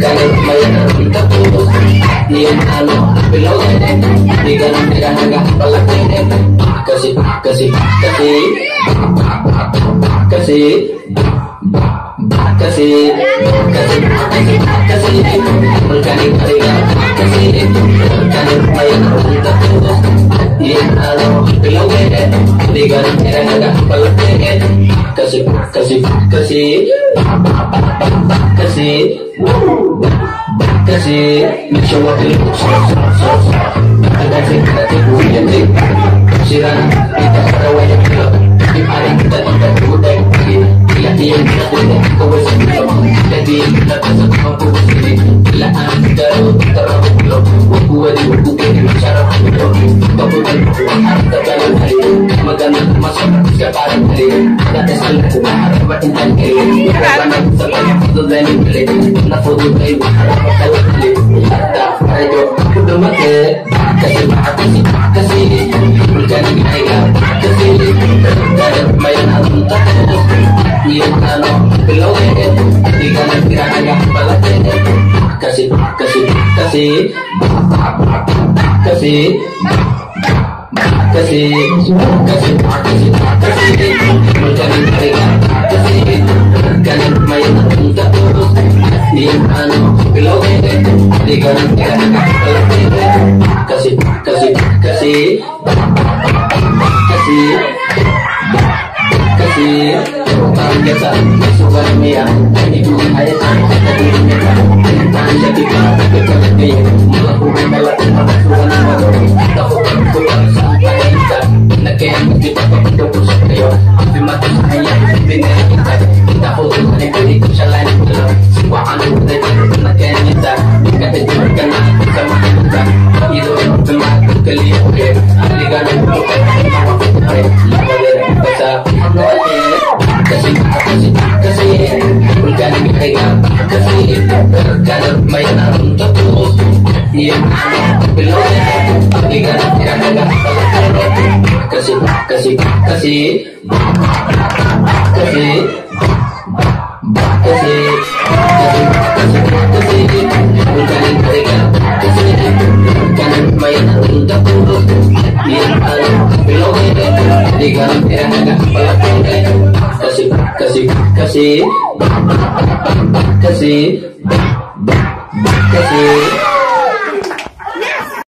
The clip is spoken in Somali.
Galing mayroon tapos Yan bilogin Di ganun nagpalagin Kasi Kasi Organic Kasi Galing mayroon tapos Yan bilogin Di ganun nagpalagin Kasi Mencoba dulu Ada kreatif hujan sih Siran kita pada wajah film Di hari kita tidak budaya Bila dia kita tidak kau sebelum Jadi kita tak mampu sendiri Bila anda terlalu belum Buku di buku ini bicara belum Bapak dan buku harta dalam hari Magana masuk sekarang hari Ada salah harap batin hari Karena salah itu dari beli Nafudu kayu harap tahu beli Ada ayo udah mati Kasih Bukan kaya Kasih Dari main alam terus Iya kalau bilogin Di kanan kira-kira balagin Kasih Bukan kaya Kasih Kanan main alam terus Iya kalau bilogin Di kanan kira-kira balagin Kasih Orang biasa suka mia itu ayat tadi mereka tanya kita dia melakukan balapan sukan apa tahu kita sampai kita nak yang kita perlu berusaha tapi mati hanya dengan kita perlu mencari kesalahan kita semua anu kita nak yang kita dengarkan sama kita itu cuma kalian ligan bukan Kasih Bukan kaya Kasih Kalau main alam terus Iya bilogin Di kanan kira-kira Kasih Bukan kaya Kasih Kanan main alam terus Iya bilogin Di kanan kira-kira Kasih